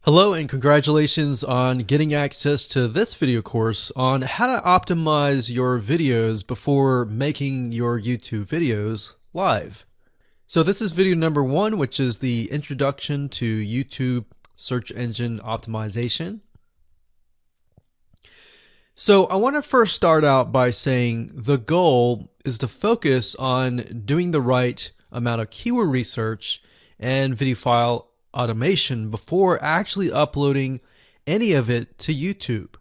Hello and congratulations on getting access to this video course on how to optimize your videos before making your YouTube videos live. So this is video number 1, which is the introduction to YouTube search engine optimization. So I want to first start out by saying the goal is to focus on doing the right amount of keyword research and video file automation before actually uploading any of it to YouTube.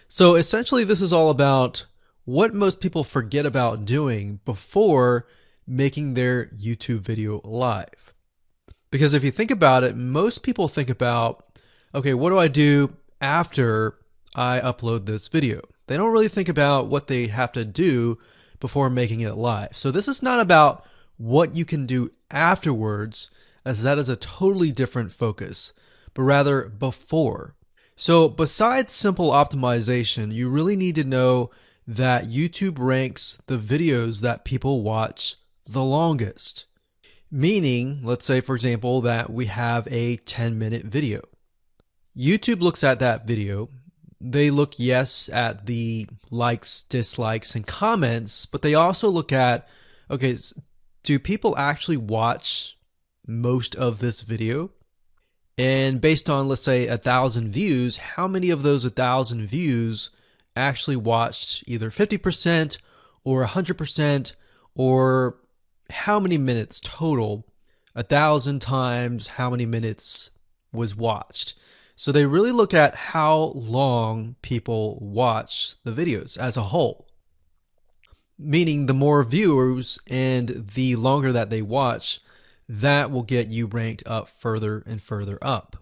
So essentially this is all about what most people forget about doing before making their YouTube video live. Because if you think about it, most people think about, okay, what do I do after I upload this video? They don't really think about what they have to do before making it live. So this is not about what you can do afterwards, as that is a totally different focus, but rather before. So besides simple optimization, you really need to know that YouTube ranks the videos that people watch the longest. Meaning, let's say for example that we have a 10-minute video. YouTube looks at that video. They look, yes, at the likes, dislikes, and comments, but they also look at, okay, do people actually watch most of this video? And based on, let's say, 1,000 views, how many of those 1,000 views actually watched either 50% or 100%, or how many minutes total? 1,000 times how many minutes was watched. So they really look at how long people watch the videos as a whole. Meaning the more viewers and the longer that they watch, that will get you ranked up further and further up.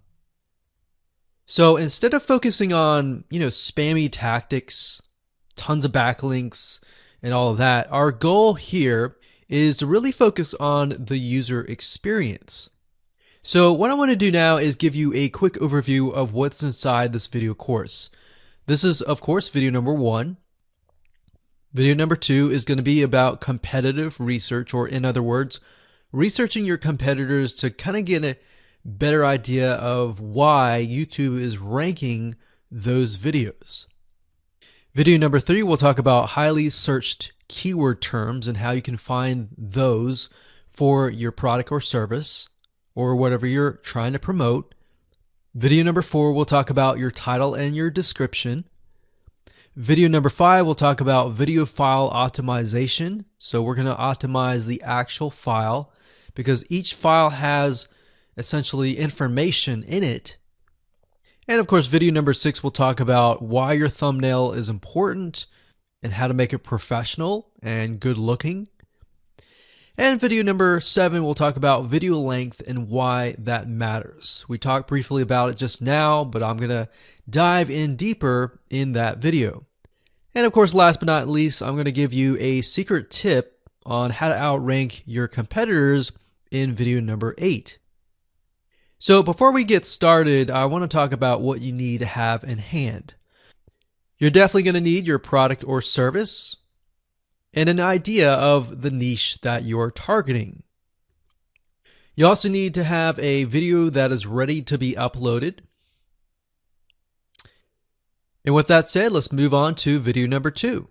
So instead of focusing on, spammy tactics, tons of backlinks, and all of that, our goal here is to really focus on the user experience. So what I want to do now is give you a quick overview of what's inside this video course. This is, of course, video number 1. Video number 2 is going to be about competitive research, or in other words, researching your competitors to kind of get a better idea of why YouTube is ranking those videos. Video number 3, we'll talk about highly searched keyword terms and how you can find those for your product or service or whatever you're trying to promote. Video number 4, we'll talk about your title and your description. Video number 5, we'll talk about video file optimization. So we're going to optimize the actual file because each file has essentially information in it. And of course, video number 6, we'll talk about why your thumbnail is important and how to make it professional and good looking. And video number 7, we'll talk about video length and why that matters. We talked briefly about it just now, but I'm going to dive in deeper in that video. And of course, last but not least, I'm going to give you a secret tip on how to outrank your competitors in video number 8. So before we get started, I want to talk about what you need to have in hand. You're definitely going to need your product or service and an idea of the niche that you're targeting. You also need to have a video that is ready to be uploaded. And with that said, let's move on to video number 2.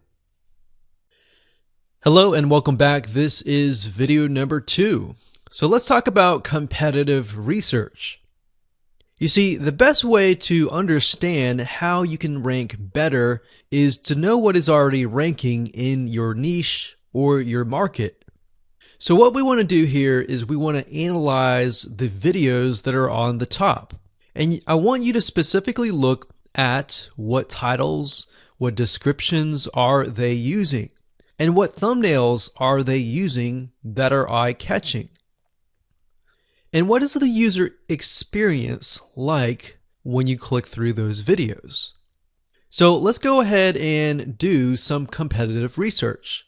Hello and welcome back. This is video number 2. So let's talk about competitive research. You see, the best way to understand how you can rank better is to know what is already ranking in your niche or your market. So what we want to do here is we want to analyze the videos that are on the top. And I want you to specifically look at what titles, what descriptions are they using, and what thumbnails are they using that are eye-catching. And what is the user experience like when you click through those videos? So let's go ahead and do some competitive research.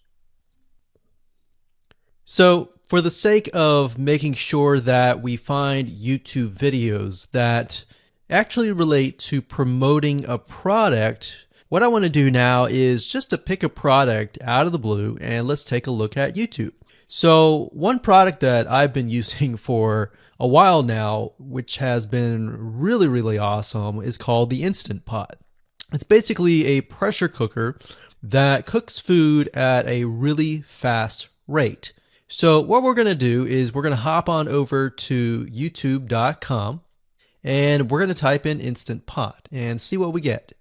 So for the sake of making sure that we find YouTube videos that actually relate to promoting a product, what I want to do now is just to pick a product out of the blue and let's take a look at YouTube. So one product that I've been using for a while now, which has been really, really awesome, is called the Instant Pot. It's basically a pressure cooker that cooks food at a really fast rate. So what we're going to do is we're going to hop on over to youtube.com and we're going to type in Instant Pot and see what we get.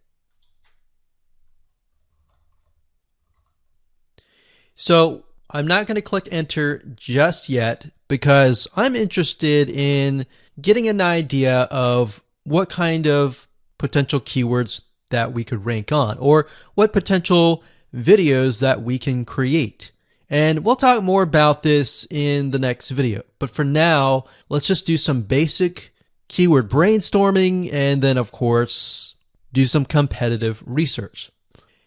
So I'm not going to click enter just yet because I'm interested in getting an idea of what kind of potential keywords that we could rank on, or what potential videos that we can create. And we'll talk more about this in the next video. But for now, let's just do some basic keyword brainstorming and then, of course, do some competitive research.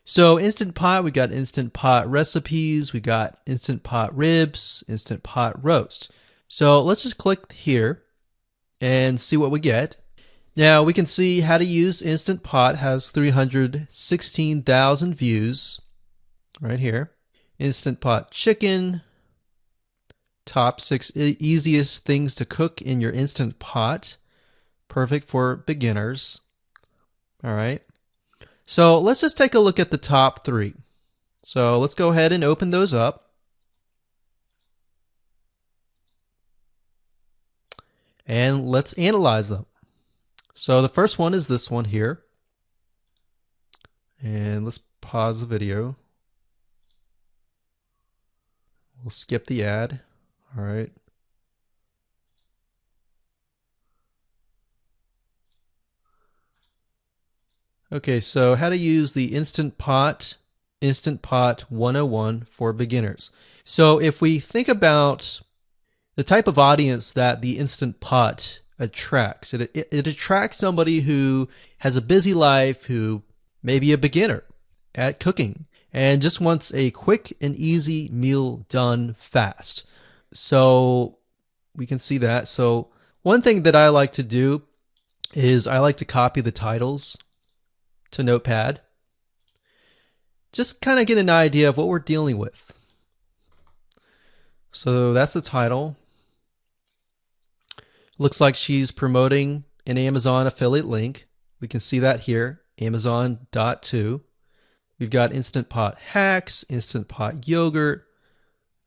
So Instant Pot, we got Instant Pot recipes, we got Instant Pot ribs, Instant Pot roast. So let's just click here and see what we get. Now we can see how to use Instant Pot has 316,000 views right here. Instant Pot chicken, top 6 easiest things to cook in your Instant Pot. Perfect for beginners. All right. So let's just take a look at the top 3. So let's go ahead and open those up. And let's analyze them. So the first one is this one here. And let's pause the video. We'll skip the ad. All right. Okay, so how to use the Instant Pot 101 for beginners. So if we think about the type of audience that the Instant Pot attracts, it attracts somebody who has a busy life, who may be a beginner at cooking, and just wants a quick and easy meal done fast. So we can see that. So one thing that I like to do is I like to copy the titles to Notepad. Just kind of get an idea of what we're dealing with. So that's the title. Looks like she's promoting an Amazon affiliate link. We can see that here, Amazon.to. We've got Instant Pot hacks, Instant Pot yogurt,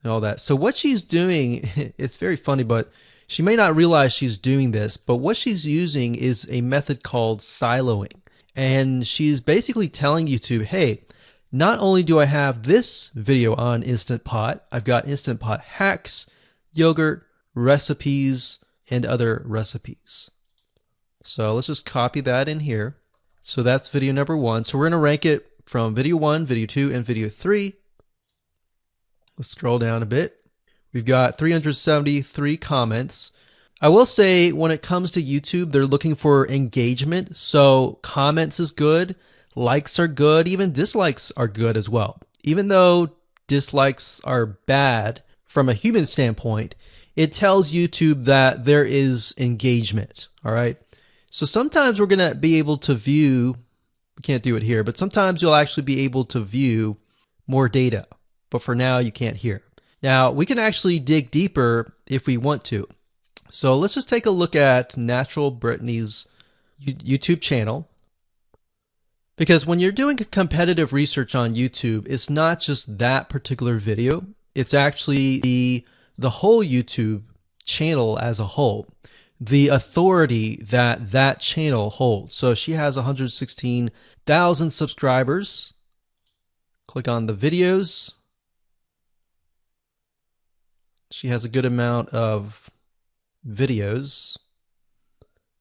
and all that. So what she's doing, it's very funny, but she may not realize she's doing this, but what she's using is a method called siloing. And she's basically telling YouTube, hey, not only do I have this video on Instant Pot, I've got Instant Pot hacks, yogurt, recipes, and other recipes. So let's just copy that in here. So that's video number 1. So we're going to rank it from video 1, video 2, and video 3. Let's scroll down a bit. We've got 373 comments. I will say when it comes to YouTube, they're looking for engagement. So comments is good, likes are good, even dislikes are good as well. Even though dislikes are bad from a human standpoint, it tells YouTube that there is engagement. All right. So sometimes we're going to be able to view, we can't do it here, but sometimes you'll actually be able to view more data. But for now, you can't hear. Now, we can actually dig deeper if we want to. So let's just take a look at Natural Brittany's YouTube channel. Because when you're doing competitive research on YouTube, it's not just that particular video. It's actually the whole YouTube channel as a whole. The authority that that channel holds. So she has 116,000 subscribers. Click on the videos. She has a good amount of videos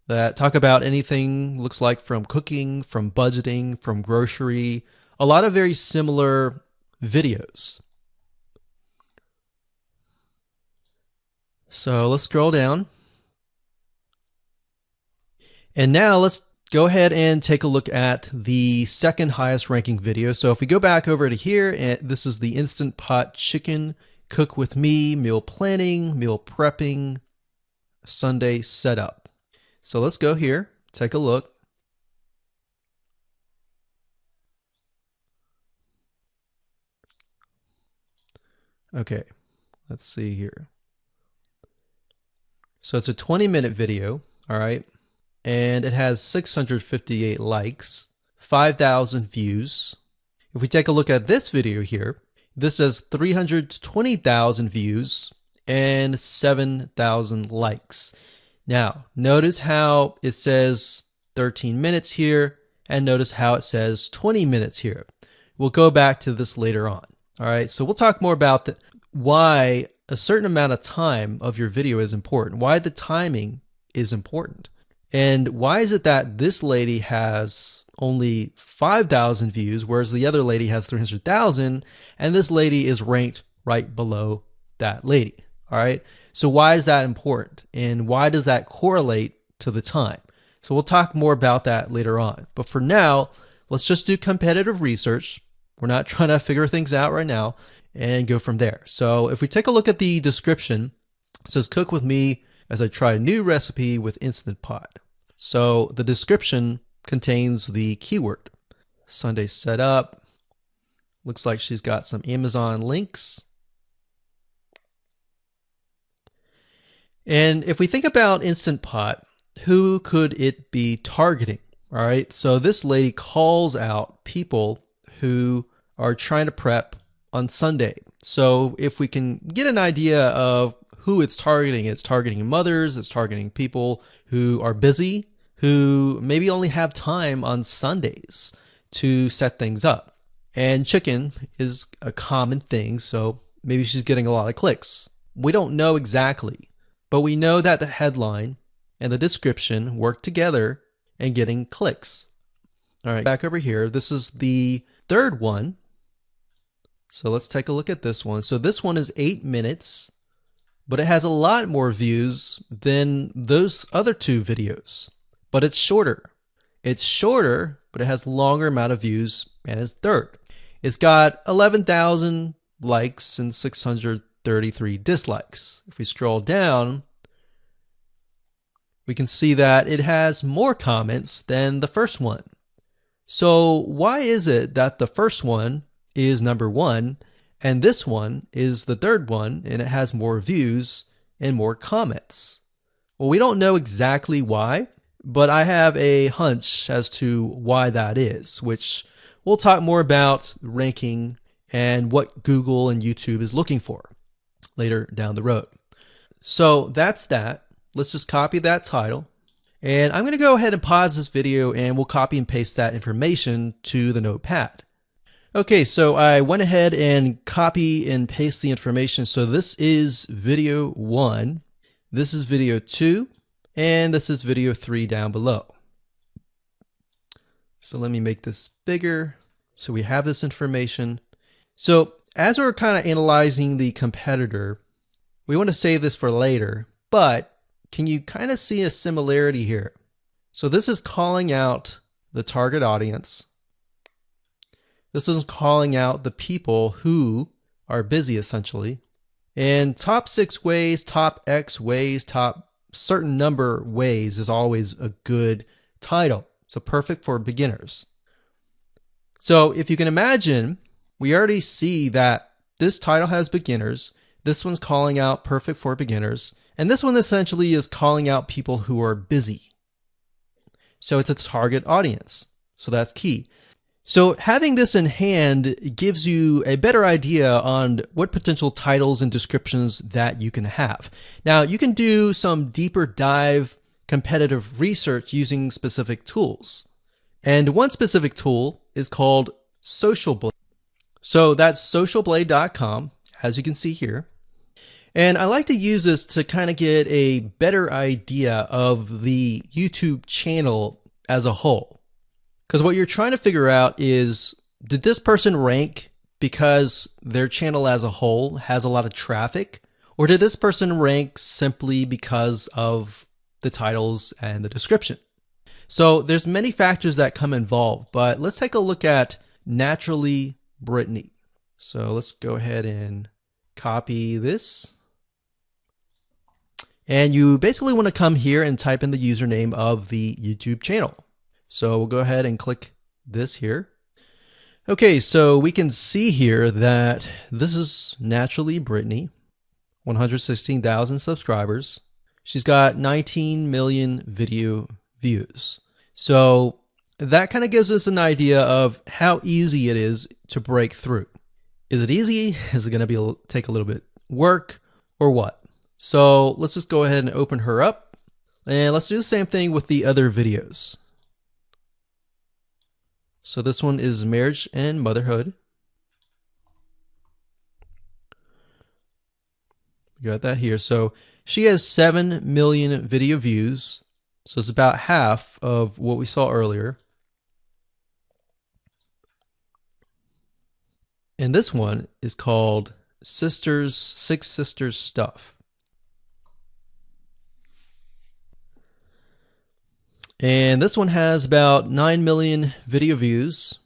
that talk about anything, looks like from cooking, from budgeting, from grocery, a lot of very similar videos. So let's scroll down. And now let's go ahead and take a look at the second highest ranking video. So if we go back over to here, and this is the Instant Pot chicken, cook with me, meal planning, meal prepping, Sunday setup. So let's go here, take a look. Okay, let's see here. So it's a 20-minute video, all right? And it has 658 likes, 5,000 views. If we take a look at this video here, this has 320,000 views and 7,000 likes. Now, notice how it says 13 minutes here, and notice how it says 20 minutes here. We'll go back to this later on. All right, so we'll talk more about why a certain amount of time of your video is important, why the timing is important. And why is it that this lady has only 5,000 views, whereas the other lady has 300,000, and this lady is ranked right below that lady? All right. So why is that important? And why does that correlate to the time? So we'll talk more about that later on. But for now, let's just do competitive research. We're not trying to figure things out right now, and go from there. So if we take a look at the description, it says cook with me as I try a new recipe with Instant Pot. So the description contains the keyword. Sunday setup. Looks like she's got some Amazon links. And if we think about Instant Pot, who could it be targeting? All right, so this lady calls out people who are trying to prep on Sunday. So if we can get an idea of who it's targeting mothers, it's targeting people who are busy, who maybe only have time on Sundays to set things up. And chicken is a common thing, so maybe she's getting a lot of clicks. We don't know exactly, but we know that the headline and the description work together and getting clicks. All right, back over here, this is the third one. So let's take a look at this one. So this one is 8 minutes, but it has a lot more views than those other two videos. But it's shorter. It's shorter, but it has longer amount of views, and it's third. It's got 11,000 likes and 633 dislikes. If we scroll down, we can see that it has more comments than the first one. So why is it that the first one is number one and this one is the third one and it has more views and more comments? Well, we don't know exactly why, but I have a hunch as to why that is, which we'll talk more about ranking and what Google and YouTube is looking for later down the road. So that's that. Let's just copy that title. And I'm going to go ahead and pause this video and we'll copy and paste that information to the notepad. Okay, so I went ahead and copy and paste the information. So this is video 1, this is video 2, and this is video 3 down below. So let me make this bigger. So we have this information. So as we're kind of analyzing the competitor, we want to save this for later, but can you kind of see a similarity here? So this is calling out the target audience. This is calling out the people who are busy, essentially. And top 6 ways, top X ways, top certain number ways is always a good title. So perfect for beginners. So if you can imagine, we already see that this title has beginners. This one's calling out perfect for beginners. And this one essentially is calling out people who are busy. So it's a target audience. So that's key. So having this in hand gives you a better idea on what potential titles and descriptions that you can have. Now, you can do some deeper dive competitive research using specific tools. And one specific tool is called Social Blade. So that's socialblade.com, as you can see here. And I like to use this to kind of get a better idea of the YouTube channel as a whole. Because what you're trying to figure out is, did this person rank because their channel as a whole has a lot of traffic? Or did this person rank simply because of the titles and the description? So there's many factors that come involved, but let's take a look at Naturally Brittany. So let's go ahead and copy this. And you basically want to come here and type in the username of the YouTube channel. So we'll go ahead and click this here. Okay, so we can see here that this is Naturally Brittany, 116,000 subscribers. She's got 19 million video views. So that kind of gives us an idea of how easy it is to break through. Is it easy? Is it going to take a little bit work or what? So let's just go ahead and open her up, and let's do the same thing with the other videos. So this one is marriage and motherhood. We got that here. So she has 7 million video views. So it's about half of what we saw earlier. And this one is called Six Sisters Stuff. And this one has about 9 million video views.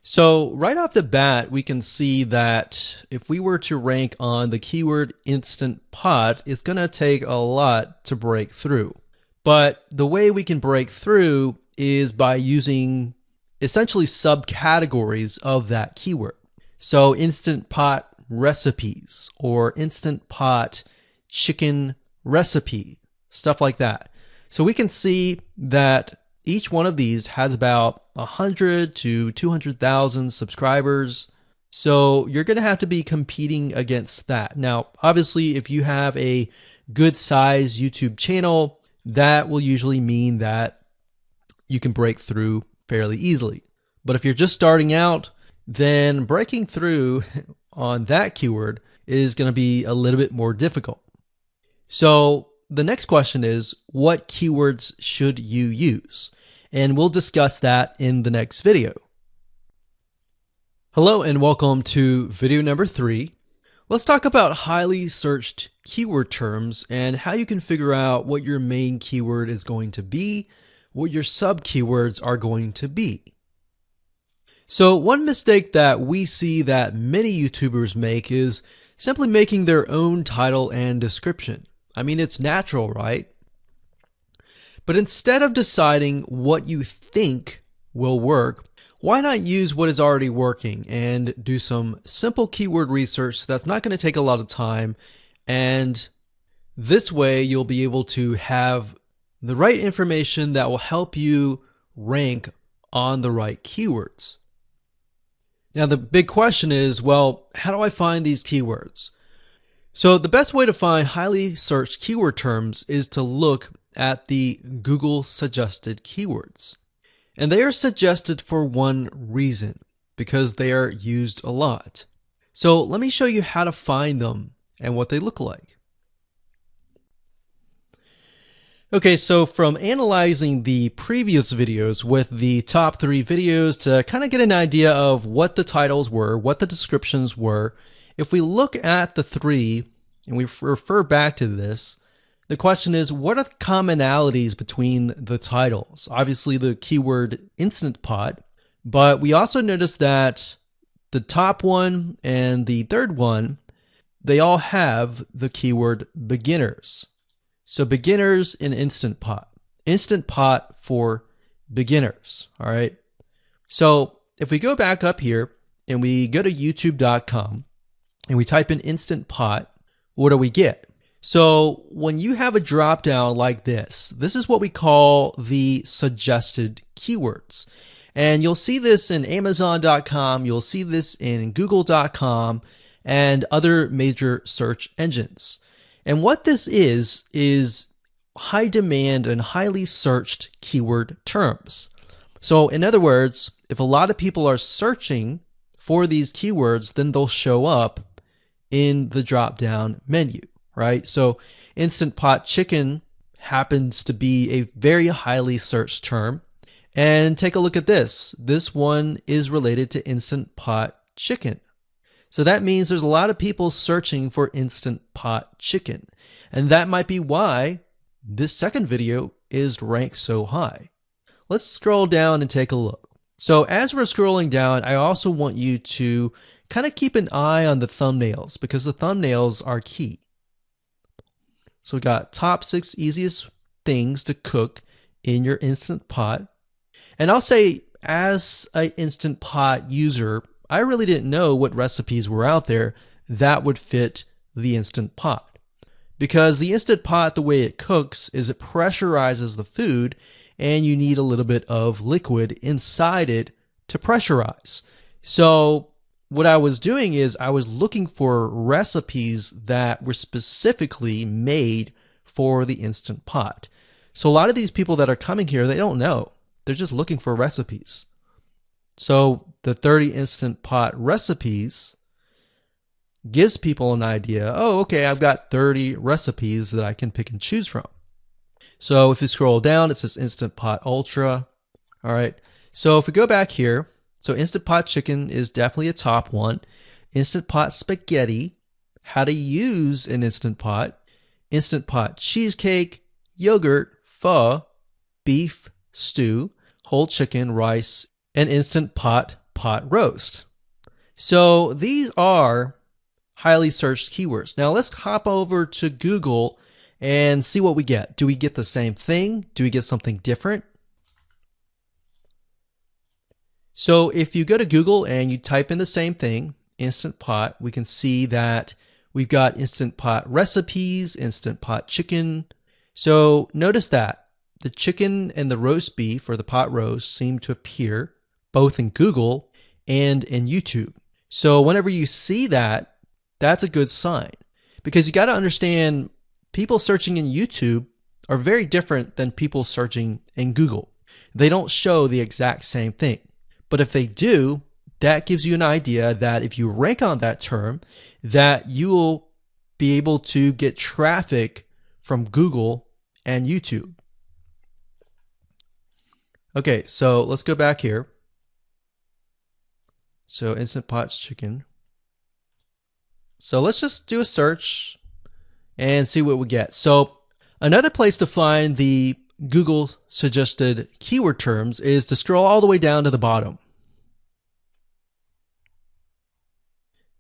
So right off the bat, we can see that if we were to rank on the keyword Instant Pot, it's going to take a lot to break through. But the way we can break through is by using essentially subcategories of that keyword. So Instant Pot recipes or Instant Pot chicken recipe, stuff like that. So we can see that each one of these has about 100 to 200,000 subscribers. So you're going to have to be competing against that. Now, obviously, if you have a good size YouTube channel, that will usually mean that you can break through fairly easily. But if you're just starting out, then breaking through on that keyword is going to be a little bit more difficult. So the next question is, what keywords should you use? And we'll discuss that in the next video. Hello and welcome to video number 3. Let's talk about highly searched keyword terms and how you can figure out what your main keyword is going to be, what your sub keywords are going to be. So one mistake that we see that many YouTubers make is simply making their own title and description. I mean, it's natural, right? But instead of deciding what you think will work, why not use what is already working and do some simple keyword research that's not going to take a lot of time, and this way you'll be able to have the right information that will help you rank on the right keywords. Now the big question is, well, how do I find these keywords? So the best way to find highly searched keyword terms is to look at the Google suggested keywords. And they are suggested for one reason, because they are used a lot. So let me show you how to find them and what they look like. Okay, so from analyzing the previous videos with the top 3 videos to kind of get an idea of what the titles were, what the descriptions were, if we look at the 3 and we refer back to this, the question is, what are the commonalities between the titles? Obviously the keyword Instant Pot, but we also notice that the top one and the third one, they all have the keyword beginners. So beginners in Instant Pot. Instant Pot for beginners, all right? So if we go back up here and we go to youtube.com and we type in Instant Pot, what do we get? So when you have a drop down like this is what we call the suggested keywords. And you'll see this in Amazon.com, you'll see this in Google.com and other major search engines. And what this is high demand and highly searched keyword terms. So in other words, if a lot of people are searching for these keywords, then they'll show up in the drop down menu. Right? So Instant Pot chicken happens to be a very highly searched term. And take a look at this. This one is related to Instant Pot chicken. So that means there's a lot of people searching for Instant Pot chicken. And that might be why this second video is ranked so high. Let's scroll down and take a look. So as we're scrolling down, I also want you to kind of keep an eye on the thumbnails, because the thumbnails are key. So we got top 6 easiest things to cook in your Instant Pot. And I'll say, as an Instant Pot user, I really didn't know what recipes were out there that would fit the Instant Pot. Because the Instant Pot, the way it cooks is it pressurizes the food, and you need a little bit of liquid inside it to pressurize. So what I was doing is I was looking for recipes that were specifically made for the Instant Pot. So a lot of these people that are coming here, they don't know. They're just looking for recipes. So the 30 Instant Pot recipes gives people an idea. Oh, okay, I've got 30 recipes that I can pick and choose from. So if you scroll down, it says Instant Pot Ultra. All right. So if we go back here, so Instant Pot Chicken is definitely a top one. Instant Pot Spaghetti, how to use an Instant Pot. Instant Pot Cheesecake, Yogurt, Pho, Beef Stew, Whole Chicken, Rice, and Instant Pot Pot Roast. So these are highly searched keywords. Now let's hop over to Google and see what we get. Do we get the same thing? Do we get something different? So if you go to Google and you type in the same thing, Instant Pot, we can see that we've got Instant Pot recipes, Instant Pot chicken. So notice that the chicken and the roast beef or the pot roast seem to appear both in Google and in YouTube. So whenever you see that, that's a good sign, because you got to understand people searching in YouTube are very different than people searching in Google. They don't show the exact same thing. But if they do, that gives you an idea that if you rank on that term, that you will be able to get traffic from Google and YouTube. Okay, so let's go back here. So Instant Pot Chicken. So let's just do a search and see what we get. So another place to find the Google suggested keyword terms is to scroll all the way down to the bottom.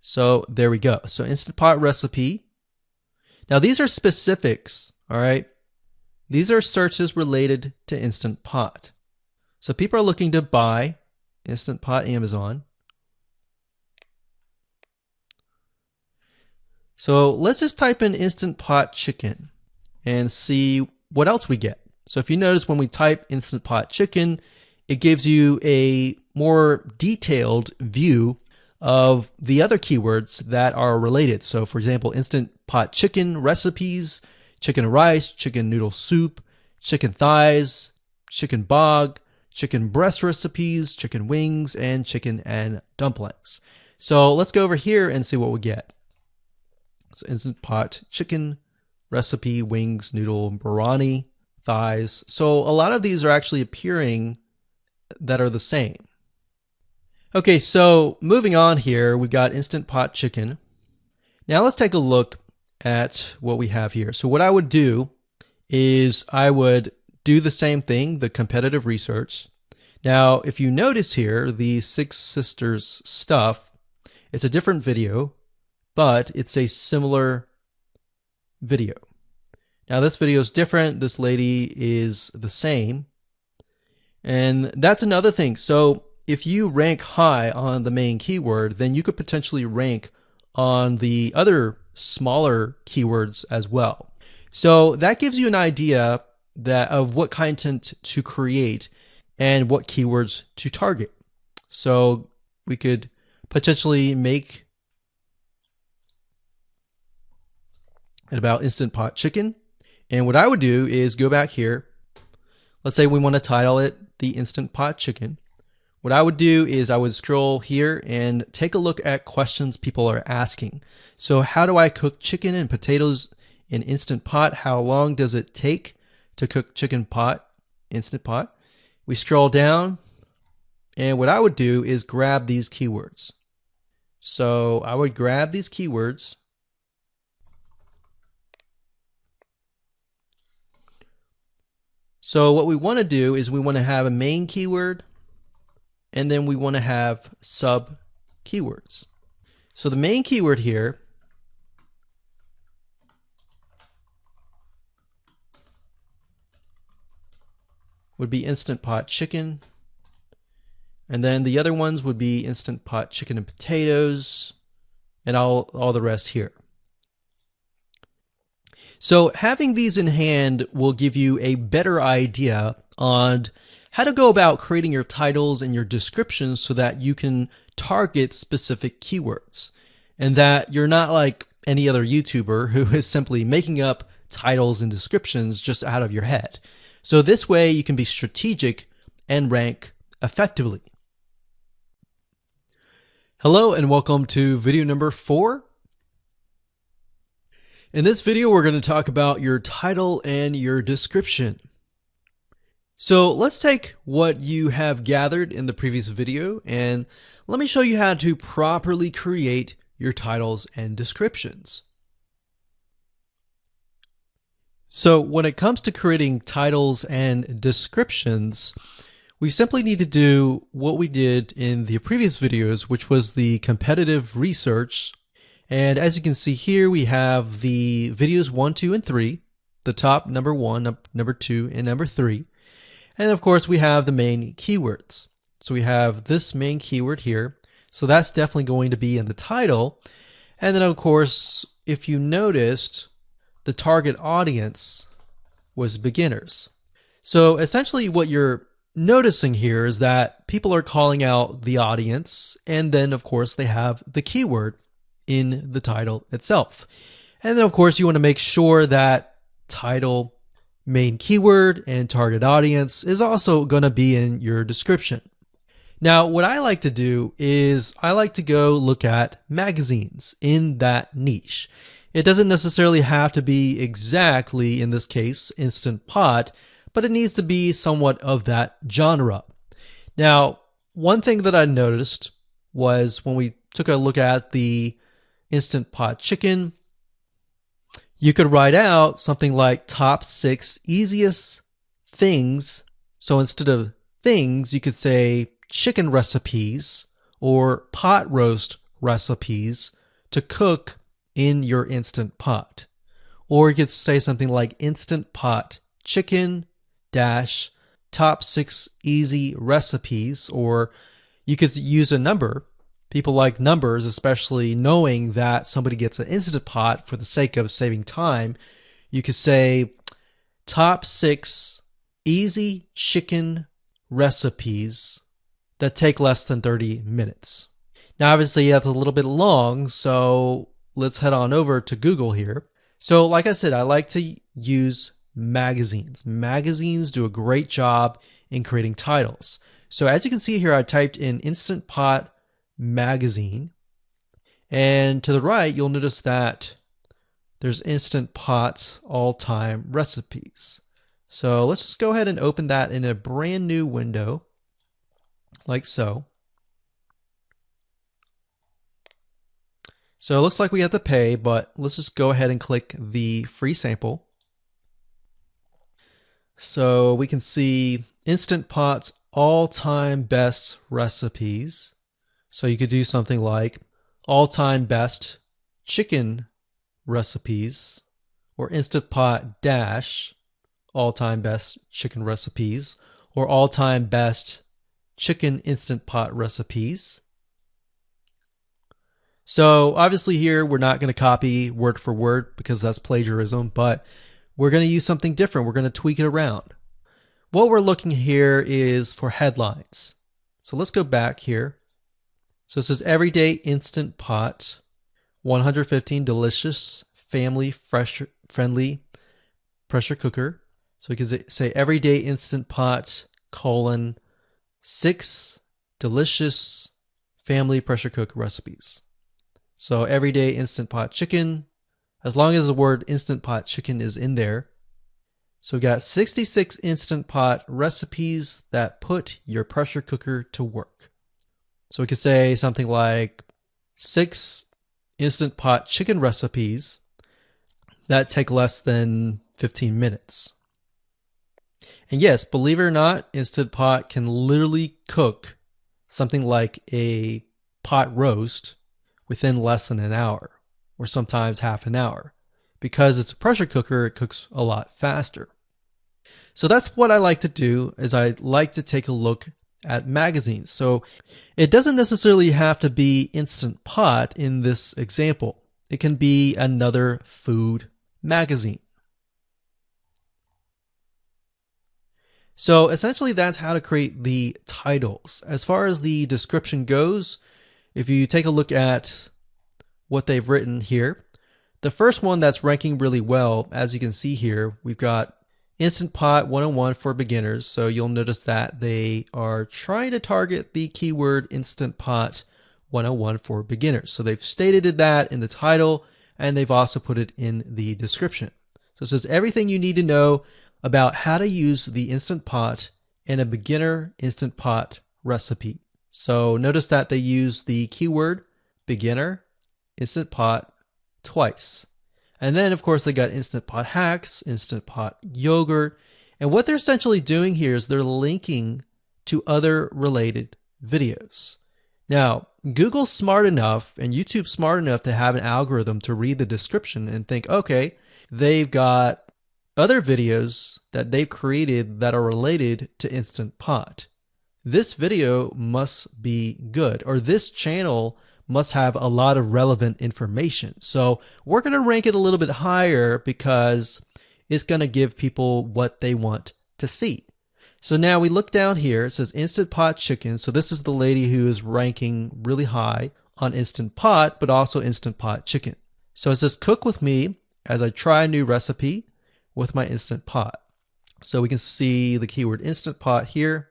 So there we go. So Instant Pot recipe. Now these are specifics, all right? These are searches related to Instant Pot. So people are looking to buy Instant Pot Amazon. So let's just type in Instant Pot Chicken and see what else we get. So if you notice, when we type Instant Pot Chicken, it gives you a more detailed view of the other keywords that are related. So for example, Instant Pot Chicken recipes, chicken rice, chicken noodle soup, chicken thighs, chicken bog, chicken breast recipes, chicken wings, and chicken and dumplings. So let's go over here and see what we get. So Instant Pot Chicken recipe, wings, noodle, biryani, thighs. So a lot of these are actually appearing that are the same. Okay, so moving on here, we've got Instant Pot Chicken. Now let's take a look at what we have here. So what I would do is I would do the same thing, the competitive research. Now, if you notice here, the Six Sisters stuff, it's a different video, but it's a similar video. Now this video is different. This lady is the same. And that's another thing. So if you rank high on the main keyword, then you could potentially rank on the other smaller keywords as well. So that gives you an idea of what content to create and what keywords to target. So we could potentially make it about Instant Pot Chicken. And what I would do is go back here. Let's say we want to title it the Instant Pot Chicken. What I would do is I would scroll here and take a look at questions people are asking. So how do I cook chicken and potatoes in Instant Pot? How long does it take to cook chicken pot, Instant Pot? We scroll down, and what I would do is grab these keywords. So I would grab these keywords. So what we want to do is we want to have a main keyword, and then we want to have sub keywords. So the main keyword here would be Instant Pot Chicken. And then the other ones would be Instant Pot chicken and potatoes, and all the rest here. So having these in hand will give you a better idea on how to go about creating your titles and your descriptions so that you can target specific keywords, and that you're not like any other YouTuber who is simply making up titles and descriptions just out of your head. So this way you can be strategic and rank effectively. Hello and welcome to video number 4. In this video, we're going to talk about your title and your description. So let's take what you have gathered in the previous video and let me show you how to properly create your titles and descriptions. So when it comes to creating titles and descriptions, we simply need to do what we did in the previous videos, which was the competitive research. And as you can see here, we have the videos 1, 2, and 3, the top number 1, number 2, and number 3. And of course, we have the main keywords. So we have this main keyword here. So that's definitely going to be in the title. And then of course, if you noticed, the target audience was beginners. So essentially what you're noticing here is that people are calling out the audience, and then of course they have the keyword in the title itself. And then of course you want to make sure that title, main keyword, and target audience is also going to be in your description. Now what I like to do is I like to go look at magazines in that niche. It doesn't necessarily have to be exactly, in this case, Instant Pot, but it needs to be somewhat of that genre. Now, one thing that I noticed was when we took a look at the Instant Pot chicken, you could write out something like top 6 easiest things. So instead of things, you could say chicken recipes or pot roast recipes to cook in your Instant Pot. Or you could say something like Instant Pot chicken dash top 6 easy recipes, or you could use a number. People like numbers, especially knowing that somebody gets an Instant Pot for the sake of saving time. You could say top 6 easy chicken recipes that take less than 30 minutes. Now obviously that's a little bit long, so let's head on over to Google here. So like I said, I like to use magazines. Magazines do a great job in creating titles. So as you can see here, I typed in Instant Pot magazine, and to the right you'll notice that there's Instant Pot all-time recipes. So let's just go ahead and open that in a brand new window like so. So it looks like we have to pay, but let's just go ahead and click the free sample. So we can see Instant Pot's all-time best recipes. So you could do something like all-time best chicken recipes, or Instant Pot dash all-time best chicken recipes, or all-time best chicken Instant Pot recipes. So obviously here we're not going to copy word for word because that's plagiarism, but we're going to use something different. We're going to tweak it around. What we're looking here is for headlines. So let's go back here. So it says Everyday Instant Pot, 115 delicious, family friendly pressure cooker. So we can say Everyday Instant Pot, colon, 6 delicious family pressure cook recipes. So Everyday Instant Pot chicken, as long as the word Instant Pot chicken is in there. So we got 66 Instant Pot recipes that put your pressure cooker to work. So we could say something like 6 Instant Pot chicken recipes that take less than 15 minutes. And yes, believe it or not, Instant Pot can literally cook something like a pot roast within less than an hour, or sometimes half an hour. Because it's a pressure cooker, it cooks a lot faster. So that's what I like to do, is I like to take a look at magazines. So it doesn't necessarily have to be Instant Pot in this example. It can be another food magazine. So essentially that's how to create the titles. As far as the description goes, if you take a look at what they've written here, the first one that's ranking really well, as you can see here, we've got Instant Pot 101 for beginners. So you'll notice that they are trying to target the keyword Instant Pot 101 for beginners. So they've stated that in the title, and they've also put it in the description. So it says everything you need to know about how to use the Instant Pot in a beginner Instant Pot recipe. So notice that they use the keyword beginner Instant Pot twice. And then of course they got Instant Pot hacks, Instant Pot yogurt. And what they're essentially doing here is they're linking to other related videos. Now, Google's smart enough and YouTube's smart enough to have an algorithm to read the description and think, okay, they've got other videos that they've created that are related to Instant Pot. This video must be good, or this channel must have a lot of relevant information. So we're going to rank it a little bit higher because it's going to give people what they want to see. So now we look down here, it says Instant Pot chicken. So this is the lady who is ranking really high on Instant Pot, but also Instant Pot chicken. So it says cook with me as I try a new recipe with my Instant Pot. So we can see the keyword Instant Pot here.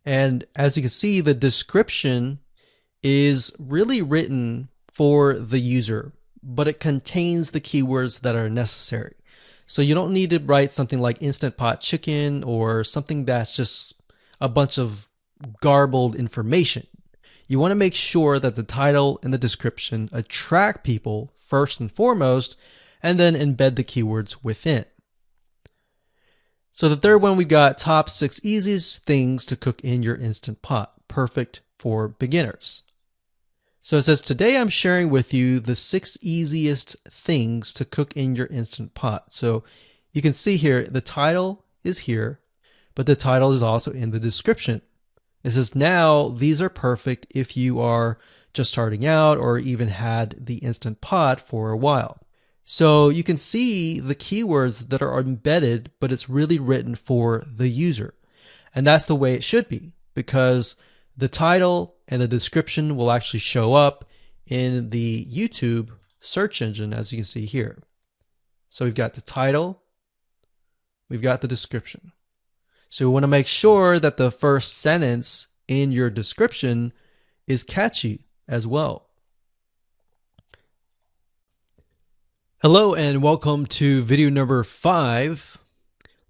And as you can see, the description is really written for the user, but it contains the keywords that are necessary. So you don't need to write something like Instant Pot chicken or something that's just a bunch of garbled information. You want to make sure that the title and the description attract people first and foremost, and then embed the keywords within. So the third one, we've got top 6 easiest things to cook in your Instant Pot, perfect for beginners. So it says, today I'm sharing with you the 6 easiest things to cook in your Instant Pot. So you can see here, the title is here, but the title is also in the description. It says, now these are perfect if you are just starting out or even had the Instant Pot for a while. So you can see the keywords that are embedded, but it's really written for the user. And that's the way it should be, because the title and the description will actually show up in the YouTube search engine, as you can see here. So we've got the title, we've got the description. So we want to make sure that the first sentence in your description is catchy as well. Hello and welcome to video number 5.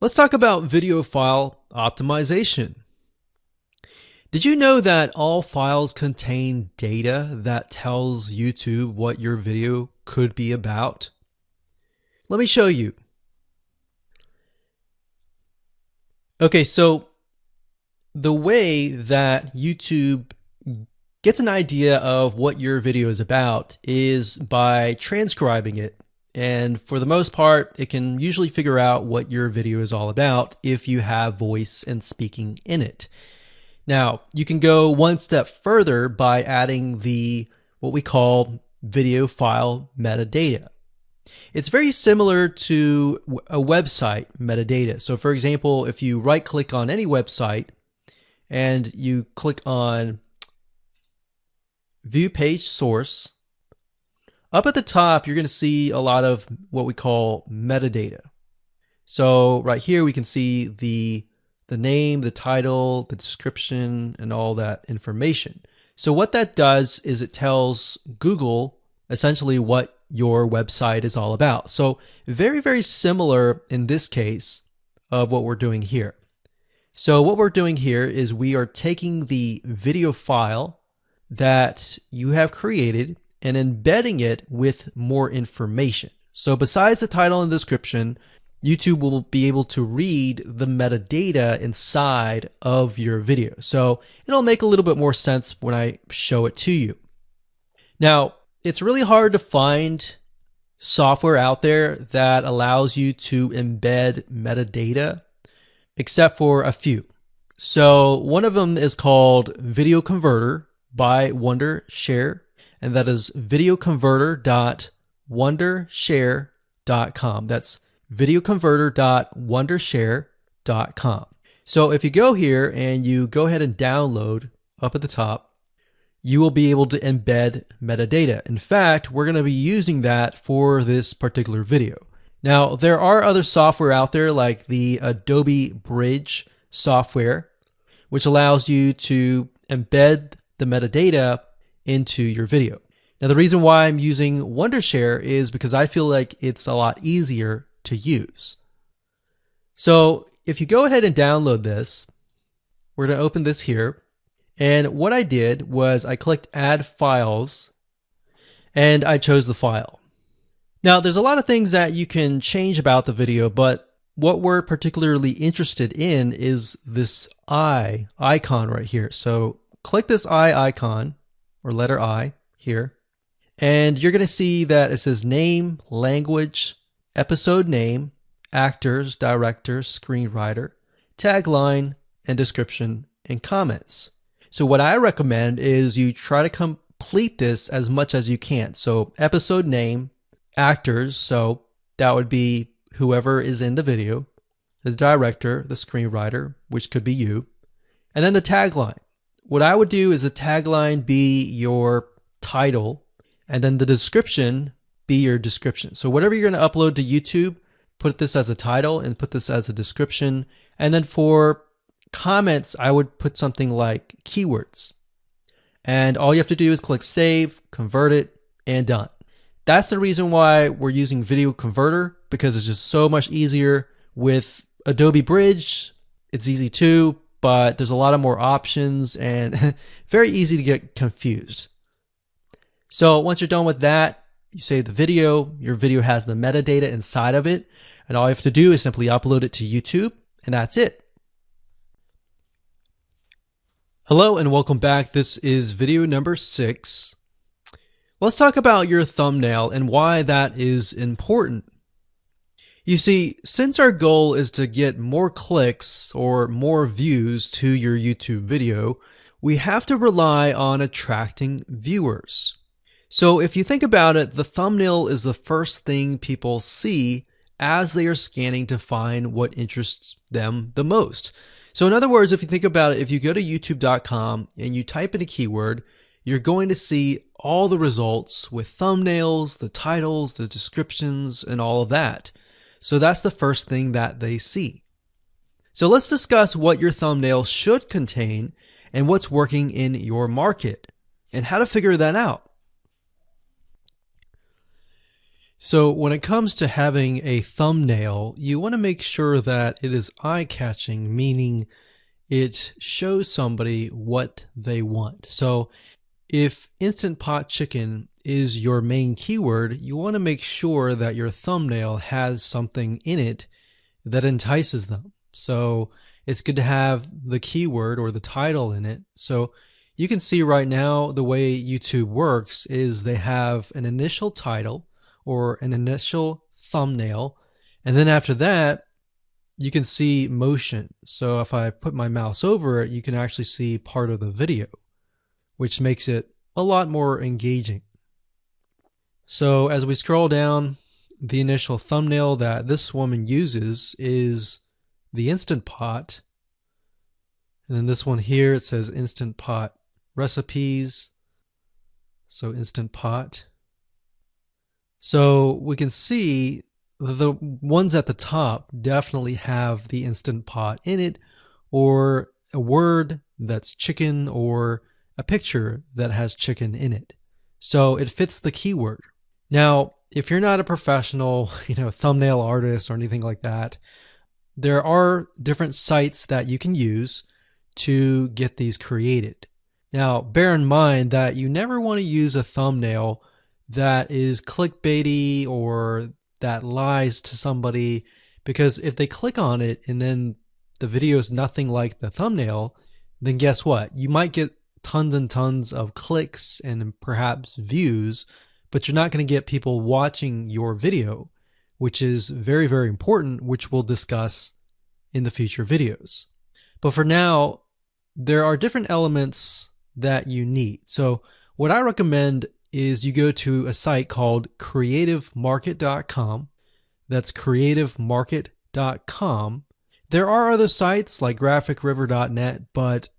Let's talk about video file optimization. Did you know that all files contain data that tells YouTube what your video could be about? Let me show you. Okay, so the way that YouTube gets an idea of what your video is about is by transcribing it. And for the most part, it can usually figure out what your video is all about if you have voice and speaking in it. Now, you can go one step further by adding what we call video file metadata. It's very similar to a website metadata. So for example, if you right click on any website and you click on View Page Source, up at the top, you're going to see a lot of what we call metadata. So right here, we can see the name, the title, the description, and all that information. So what that does is it tells Google essentially what your website is all about. So very, very similar in this case of what we're doing here. So what we're doing here is we are taking the video file that you have created and embedding it with more information. So besides the title and description, YouTube will be able to read the metadata inside of your video. So it'll make a little bit more sense when I show it to you. Now, it's really hard to find software out there that allows you to embed metadata except for a few. So one of them is called Video Converter by Wondershare, and that is videoconverter.wondershare.com. That's videoconverter.wondershare.com. So if you go here and you go ahead and download up at the top, you will be able to embed metadata. In fact, we're going to be using that for this particular video. Now, there are other software out there like the Adobe Bridge software, which allows you to embed the metadata into your video. Now, the reason why I'm using Wondershare is because I feel like it's a lot easier to use. So if you go ahead and download this, we're going to open this here. And what I did was I clicked Add Files, and I chose the file. Now, there's a lot of things that you can change about the video, but what we're particularly interested in is this I icon right here. So click this I icon, or letter I here, and you're going to see that it says name, language, episode name, actors, director, screenwriter, tagline, and description, and comments. So what I recommend is you try to complete this as much as you can. So episode name, actors, so that would be whoever is in the video, the director, the screenwriter, which could be you, and then the tagline. What I would do is the tagline be your title, and then the description be your description. So whatever you're going to upload to YouTube, put this as a title and put this as a description. And then for comments, I would put something like keywords. And all you have to do is click save, convert it, and done. That's the reason why we're using Video Converter, because it's just so much easier. With Adobe Bridge, it's easy too, but there's a lot of more options and very easy to get confused. So once you're done with that, you save the video. Your video has the metadata inside of it, and all you have to do is simply upload it to YouTube, and that's it. Hello and welcome back. This is video number 6. Let's talk about your thumbnail and why that is important. You see, since our goal is to get more clicks or more views to your YouTube video, we have to rely on attracting viewers. So if you think about it, the thumbnail is the first thing people see as they are scanning to find what interests them the most. So in other words, if you think about it, if you go to youtube.com and you type in a keyword, you're going to see all the results with thumbnails, the titles, the descriptions, and all of that. So that's the first thing that they see. So let's discuss what your thumbnail should contain and what's working in your market and how to figure that out. So when it comes to having a thumbnail, you want to make sure that it is eye-catching, meaning it shows somebody what they want. So if Instant Pot Chicken is your main keyword, you want to make sure that your thumbnail has something in it that entices them. So it's good to have the keyword or the title in it. So you can see right now the way YouTube works is they have an initial title or an initial thumbnail, and then after that you can see motion. So if I put my mouse over it, you can actually see part of the video, which makes it a lot more engaging. So as we scroll down, the initial thumbnail that this woman uses is the Instant Pot, and then this one here, it says Instant Pot recipes, so Instant Pot. So we can see the ones at the top definitely have the Instant Pot in it, or a word that's chicken, or a picture that has chicken in it. So it fits the keyword. Now, if you're not a professional, thumbnail artist or anything like that, there are different sites that you can use to get these created. Now, bear in mind that you never want to use a thumbnail that is clickbaity or that lies to somebody, because if they click on it and then the video is nothing like the thumbnail, then guess what? You might get tons and tons of clicks and perhaps views, but you're not going to get people watching your video, which is very, very important, which we'll discuss in the future videos. But for now, there are different elements that you need. So what I recommend is you go to a site called creativemarket.com. That's creativemarket.com. There are other sites like graphicriver.net, but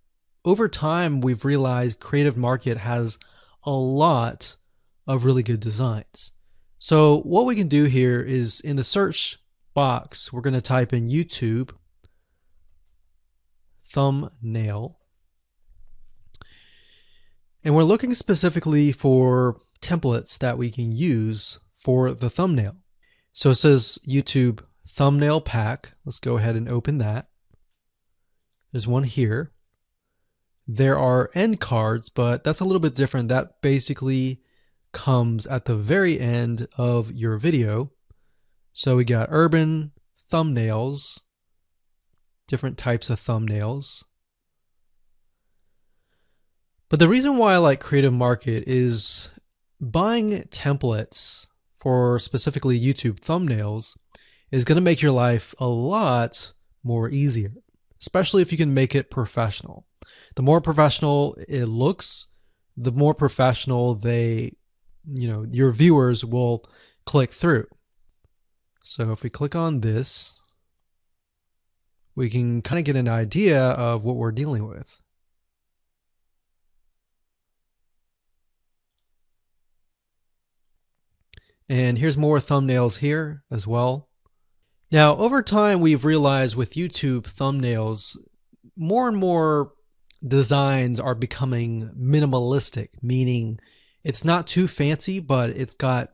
over time we've realized Creative Market has a lot of really good designs. So what we can do here is in the search box, we're going to type in YouTube thumbnail. And we're looking specifically for templates that we can use for the thumbnail. So it says YouTube thumbnail pack. Let's go ahead and open that. There's one here. There are end cards, but that's a little bit different. That basically comes at the very end of your video. So we got urban thumbnails, different types of thumbnails. But the reason why I like Creative Market is buying templates for specifically YouTube thumbnails is going to make your life a lot more easier, especially if you can make it professional. The more professional it looks, the more professional your viewers will click through. So if we click on this, we can kind of get an idea of what we're dealing with. And here's more thumbnails here as well. Now, over time, we've realized with YouTube thumbnails, more and more designs are becoming minimalistic, meaning it's not too fancy, but it's got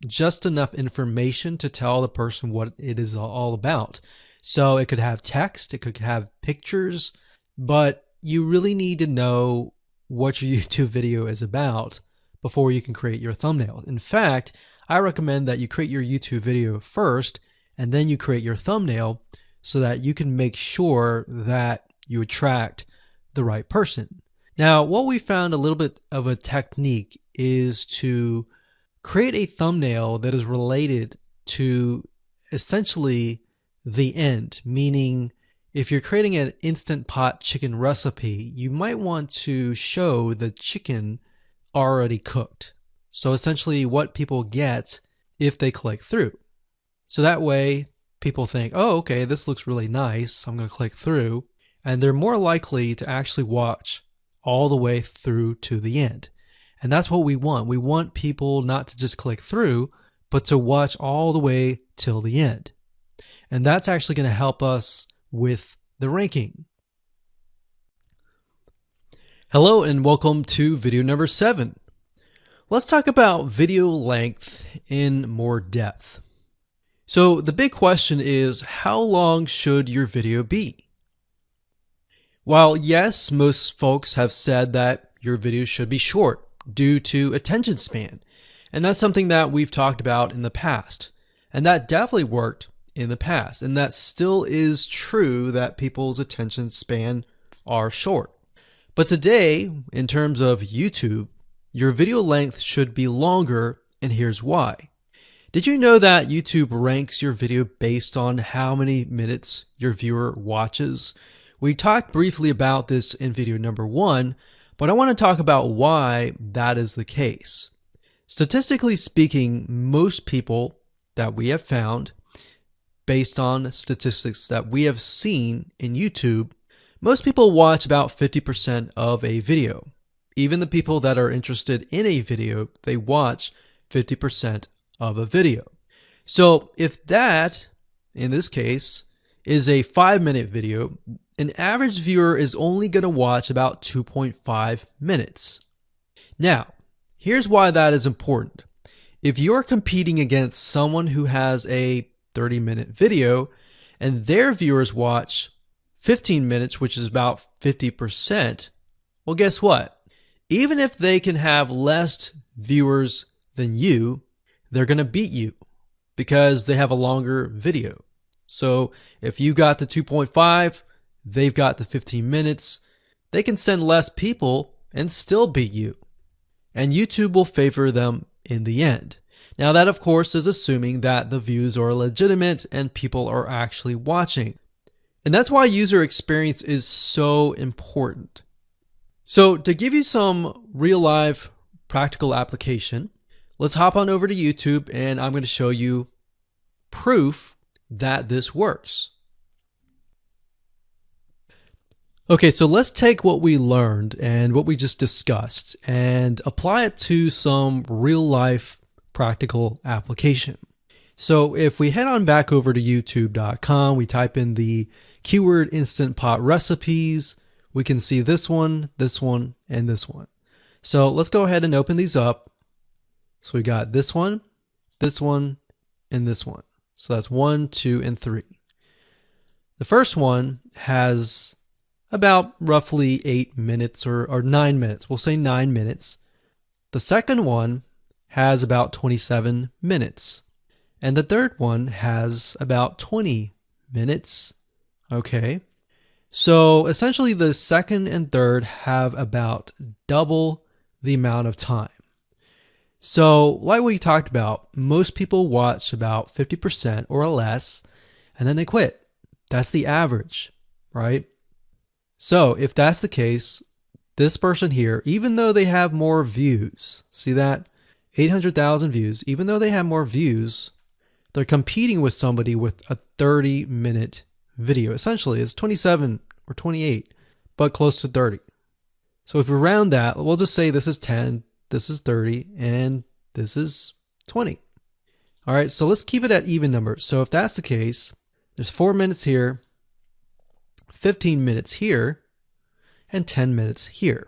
just enough information to tell the person what it is all about. So it could have text, it could have pictures, but you really need to know what your YouTube video is about before you can create your thumbnail. In fact, I recommend that you create your YouTube video first and then you create your thumbnail so that you can make sure that you attract the right person. Now, what we found a little bit of a technique is to create a thumbnail that is related to essentially the end, meaning if you're creating an Instant Pot chicken recipe, you might want to show the chicken already cooked. So essentially what people get if they click through. So that way people think, oh, okay, this looks really nice. I'm going to click through. And they're more likely to actually watch all the way through to the end. And that's what we want. We want people not to just click through, but to watch all the way till the end. And that's actually going to help us with the ranking. Hello and welcome to video number 7. Let's talk about video length in more depth. So the big question is, how long should your video be? While yes, most folks have said that your video should be short due to attention span, and that's something that we've talked about in the past, and that definitely worked in the past, and that still is true that people's attention span are short. But today, in terms of YouTube, your video length should be longer, and here's why. Did you know that YouTube ranks your video based on how many minutes your viewer watches? We talked briefly about this in video number 1, but I want to talk about why that is the case. Statistically speaking, most people that we have found, based on statistics that we have seen in YouTube, most people watch about 50% of a video. Even the people that are interested in a video, they watch 50% of a video. So if that, in this case, is a 5-minute video, an average viewer is only going to watch about 2.5 minutes. Now, here's why that is important. If you're competing against someone who has a 30-minute video and their viewers watch 15 minutes, which is about 50%, well, guess what? Even if they can have less viewers than you, they're going to beat you because they have a longer video. So if you got the 2.5, they've got the 15 minutes, they can send less people and still beat you. And YouTube will favor them in the end. Now that of course is assuming that the views are legitimate and people are actually watching. And that's why user experience is so important. So to give you some real life practical application, let's hop on over to YouTube and I'm going to show you proof that this works. Okay, so let's take what we learned and what we just discussed and apply it to some real life practical application. So if we head on back over to youtube.com, we type in the keyword Instant Pot recipes, we can see this one, and this one. So let's go ahead and open these up. So we got this one, and this one. So that's 1, 2, and 3. The first one has about roughly 8 minutes or 9 minutes. We'll say 9 minutes. The second one has about 27 minutes. And the third one has about 20 minutes. Okay. So essentially the second and third have about double the amount of time. So like we talked about, most people watch about 50% or less, and then they quit. That's the average, right? So if that's the case, this person here, even though they have more views, see that? 800,000 views, even though they have more views, they're competing with somebody with a 30-minute video. Essentially, it's 27 or 28, but close to 30. So if we round that, we'll just say this is 10, this is 30, and this is 20. All right, so let's keep it at even numbers. So if that's the case, there's 4 minutes here, 15 minutes here, and 10 minutes here.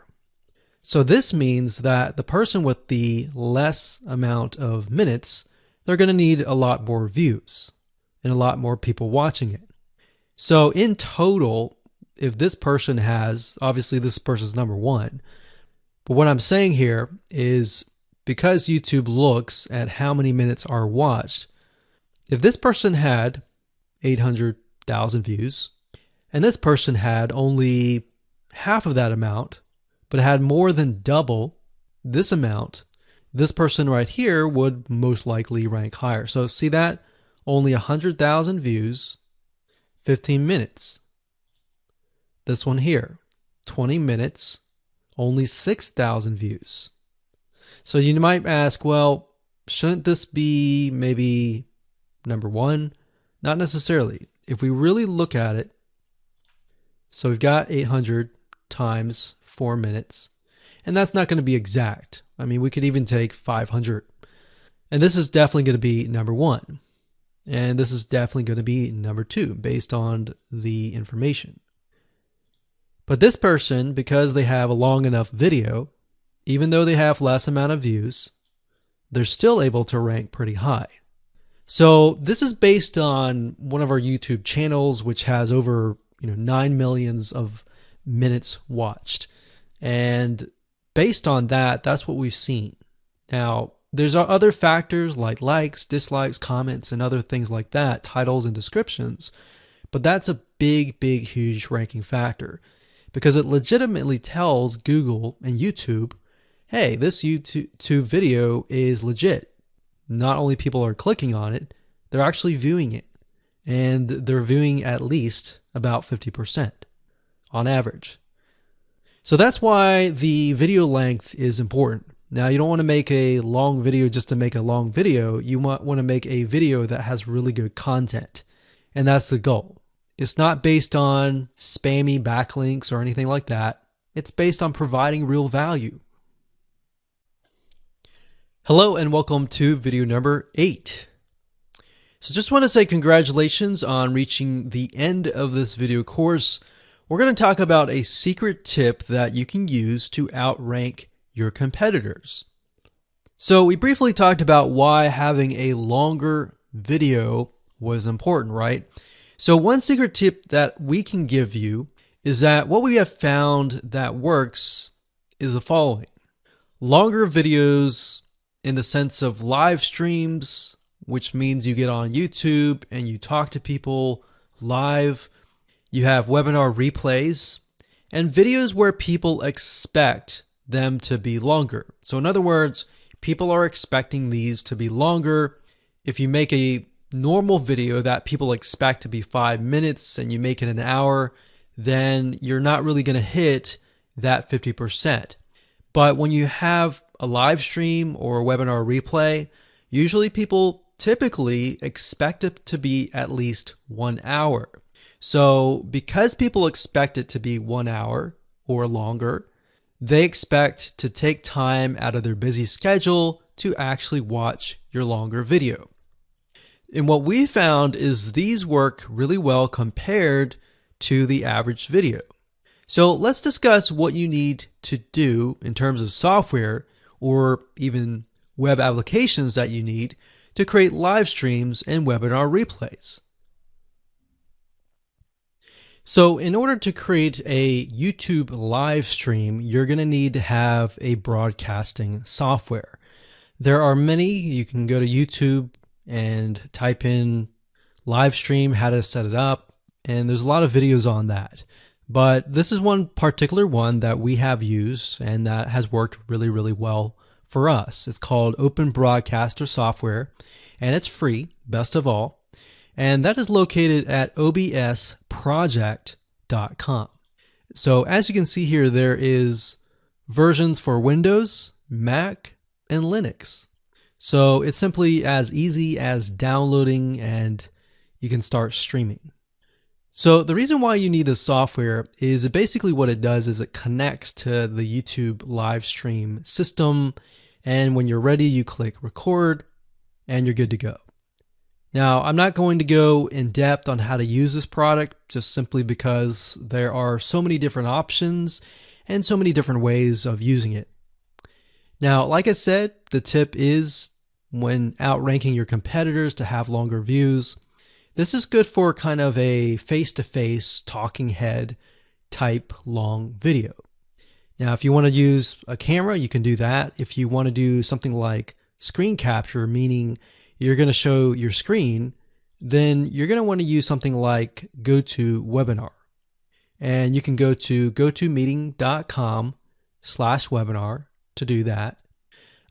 So this means that the person with the less amount of minutes, they're going to need a lot more views and a lot more people watching it. So in total, if this person has, obviously this person's number one, but what I'm saying here is because YouTube looks at how many minutes are watched, if this person had 800,000 views, and this person had only half of that amount, but had more than double this amount, this person right here would most likely rank higher. So see that? Only 100,000 views, 15 minutes. This one here, 20 minutes, only 6,000 views. So you might ask, well, shouldn't this be maybe number one? Not necessarily. If we really look at it, so we've got 800 times 4 minutes, and that's not going to be exact. I mean, we could even take 500. And this is definitely going to be number one. And this is definitely going to be number two based on the information. But this person, because they have a long enough video, even though they have less amount of views, they're still able to rank pretty high. So this is based on one of our YouTube channels, which has over 9 million of minutes watched. And based on that, that's what we've seen. Now, there's other factors like likes, dislikes, comments, and other things like that, titles and descriptions. But that's a big, huge ranking factor because it legitimately tells Google and YouTube, hey, this YouTube video is legit. Not only people are clicking on it, they're actually viewing it. And they're viewing at least about 50% on average. So that's why the video length is important. Now, you don't want to make a long video just to make a long video. You might want to make a video that has really good content. And that's the goal. It's not based on spammy backlinks or anything like that. It's based on providing real value. Hello and welcome to video number 8. So just want to say congratulations on reaching the end of this video course. We're going to talk about a secret tip that you can use to outrank your competitors. So we briefly talked about why having a longer video was important, right? So one secret tip that we can give you is that what we have found that works is the following. Longer videos in the sense of live streams, which means you get on YouTube and you talk to people live. You have webinar replays and videos where people expect them to be longer. So in other words, people are expecting these to be longer. If you make a normal video that people expect to be 5 minutes and you make it an hour, then you're not really going to hit that 50%. But when you have a live stream or a webinar replay, usually people typically expect it to be at least 1 hour. So because people expect it to be 1 hour or longer, they expect to take time out of their busy schedule to actually watch your longer video. And what we found is these work really well compared to the average video. So let's discuss what you need to do in terms of software or even web applications that you need to create live streams and webinar replays. So in order to create a YouTube live stream, you're going to need to have a broadcasting software. There are many. You can go to YouTube and type in live stream, how to set it up, and there's a lot of videos on that. But this is one particular one that we have used and that has worked really, really well for us. It's called Open Broadcaster Software, and it's free, best of all. And that is located at obsproject.com. So as you can see here, there is versions for Windows, Mac, and Linux. So it's simply as easy as downloading and you can start streaming. So the reason why you need this software is basically what it does is it connects to the YouTube live stream system, and when you're ready, you click record and you're good to go. Now, I'm not going to go in depth on how to use this product just simply because there are so many different options and so many different ways of using it. Now, like I said, the tip is when outranking your competitors to have longer views. This is good for kind of a face-to-face talking head type long video. Now, if you want to use a camera, you can do that. If you want to do something like screen capture, meaning you're going to show your screen, then you're going to want to use something like GoToWebinar. And you can go to gotomeeting.com/webinar to do that.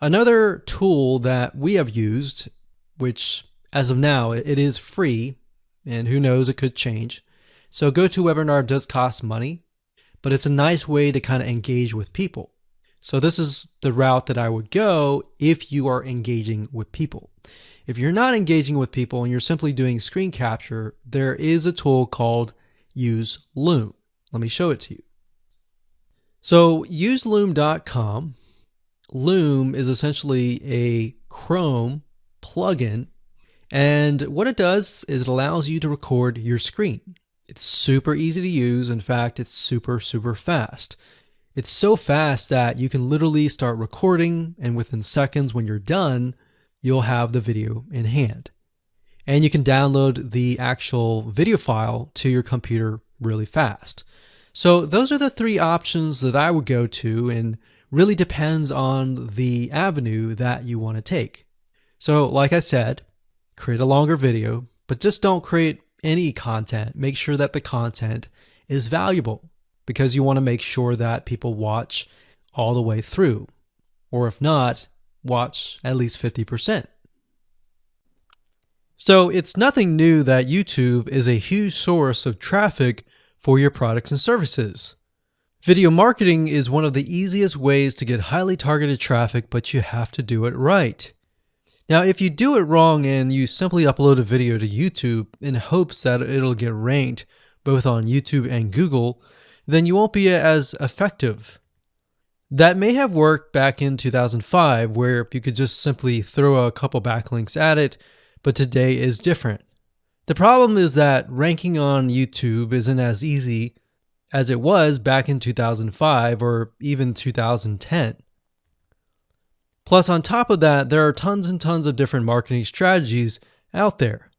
Another tool that we have used, which as of now, it is free, and who knows, it could change. So GoToWebinar does cost money, but it's a nice way to kind of engage with people. So this is the route that I would go if you are engaging with people. If you're not engaging with people and you're simply doing screen capture, there is a tool called Use Loom. Let me show it to you. So useloom.com. Loom is essentially a Chrome plugin. And what it does is it allows you to record your screen. It's super easy to use. In fact, it's super, super fast. It's so fast that you can literally start recording, and within seconds when you're done, you'll have the video in hand. And you can download the actual video file to your computer really fast. So those are the three options that I would go to, and really depends on the avenue that you want to take. So like I said, create a longer video, but just don't create any content. Make sure that the content is valuable, because you want to make sure that people watch all the way through, or if not, watch at least 50%. So it's nothing new that YouTube is a huge source of traffic for your products and services. Video marketing is one of the easiest ways to get highly targeted traffic, but you have to do it right. Now, if you do it wrong and you simply upload a video to YouTube in hopes that it'll get ranked both on YouTube and Google, then you won't be as effective. That may have worked back in 2005, where you could just simply throw a couple backlinks at it, but today is different. The problem is that ranking on YouTube isn't as easy as it was back in 2005 or even 2010. Plus, on top of that, there are tons and tons of different marketing strategies out there.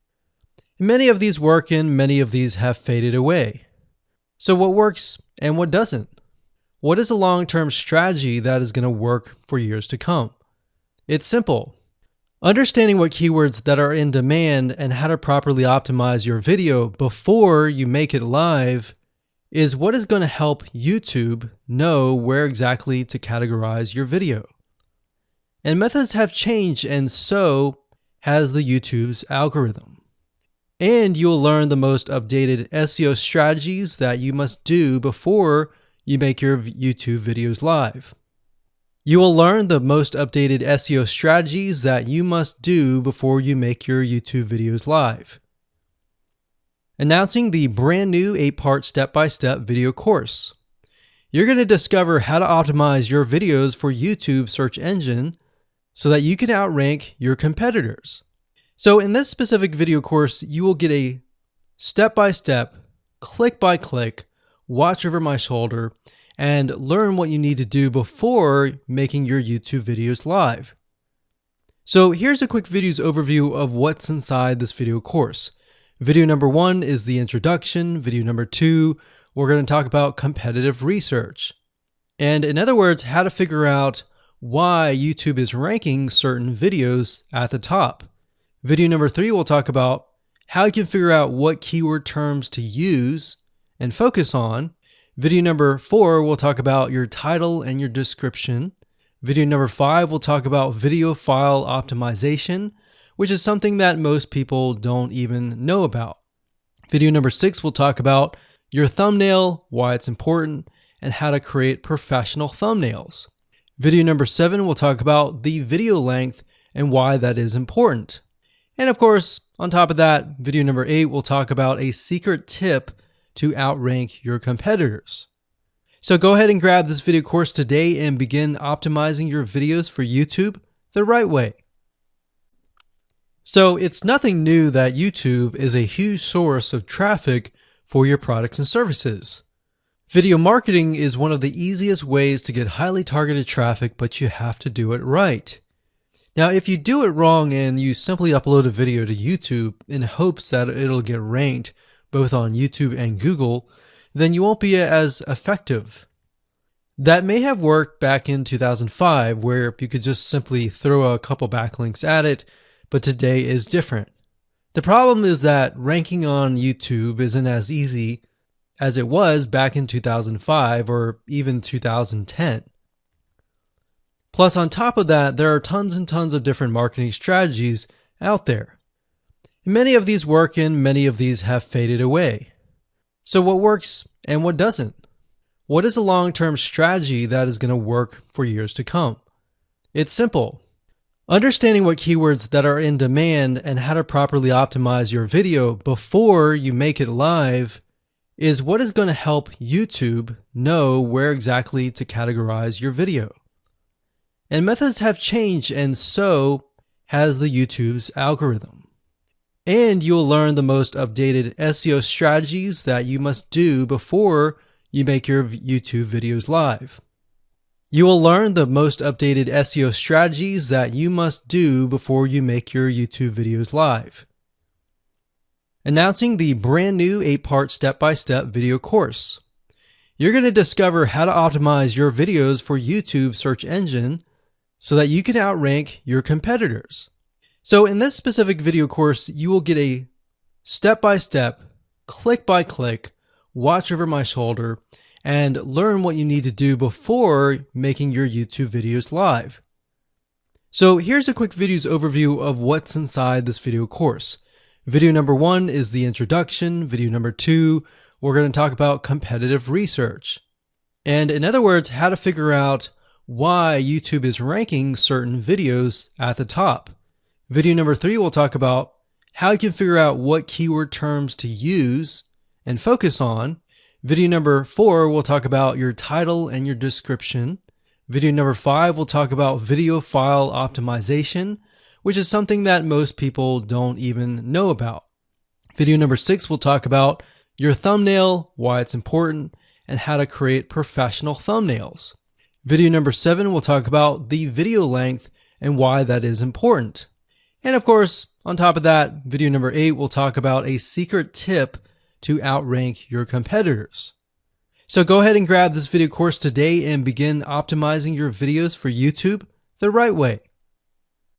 Many of these work and many of these have faded away. So what works and what doesn't? What is a long-term strategy that is going to work for years to come? It's simple. Understanding what keywords that are in demand and how to properly optimize your video before you make it live is what is going to help YouTube know where exactly to categorize your video. And methods have changed, and so has the YouTube's algorithm. And you'll learn the most updated SEO strategies that you must do before you make your YouTube videos live. You will learn the most updated SEO strategies that you must do before you make your YouTube videos live. Announcing the brand new 8-part step-by-step video course. You're going to discover how to optimize your videos for YouTube search engine so that you can outrank your competitors. So in this specific video course, you will get a step-by-step, click-by-click, watch over my shoulder, and learn what you need to do before making your YouTube videos live. So here's a quick video's overview of what's inside this video course. Video number 1 is the introduction. Video number 2, we're going to talk about competitive research. And in other words, how to figure out why YouTube is ranking certain videos at the top. Video number 3, we'll talk about how you can figure out what keyword terms to use and focus on. Video number 4, we'll talk about your title and your description. Video number 5, we'll talk about video file optimization, which is something that most people don't even know about. Video number 6, we'll talk about your thumbnail, why it's important, and how to create professional thumbnails. Video number 7, we'll talk about the video length and why that is important. And of course, on top of that, video number 8, we'll talk about a secret tip to outrank your competitors. So go ahead and grab this video course today and begin optimizing your videos for YouTube the right way. So it's nothing new that YouTube is a huge source of traffic for your products and services. Video marketing is one of the easiest ways to get highly targeted traffic, but you have to do it right. Now, if you do it wrong and you simply upload a video to YouTube in hopes that it'll get ranked both on YouTube and Google, then you won't be as effective. That may have worked back in 2005 where you could just simply throw a couple backlinks at it, but today is different. The problem is that ranking on YouTube isn't as easy as it was back in 2005 or even 2010. Plus, on top of that, there are tons and tons of different marketing strategies out there. Many of these work and many of these have faded away. So what works and what doesn't? What is a long-term strategy that is going to work for years to come? It's simple. Understanding what keywords that are in demand and how to properly optimize your video before you make it live is what is going to help YouTube know where exactly to categorize your video. And methods have changed, and so has the YouTube's algorithm. And you'll learn the most updated SEO strategies that you must do before you make your YouTube videos live. You will learn the most updated SEO strategies that you must do before you make your YouTube videos live. Announcing the brand new 8-part step-by-step video course. You're going to discover how to optimize your videos for YouTube search engine so that you can outrank your competitors. So in this specific video course, you will get a step-by-step, click-by-click, watch over my shoulder, and learn what you need to do before making your YouTube videos live. So here's a quick video's overview of what's inside this video course. Video number 1 is the introduction. Video number 2, we're going to talk about competitive research. And in other words, how to figure out why YouTube is ranking certain videos at the top. Video number 3, we'll talk about how you can figure out what keyword terms to use and focus on. Video number 4, we'll talk about your title and your description. Video number 5, we'll talk about video file optimization, which is something that most people don't even know about. Video number 6, we'll talk about your thumbnail, why it's important, and how to create professional thumbnails. Video number 7, we'll talk about the video length and why that is important. And of course, on top of that, video number 8, we'll talk about a secret tip to outrank your competitors. So go ahead and grab this video course today and begin optimizing your videos for YouTube the right way.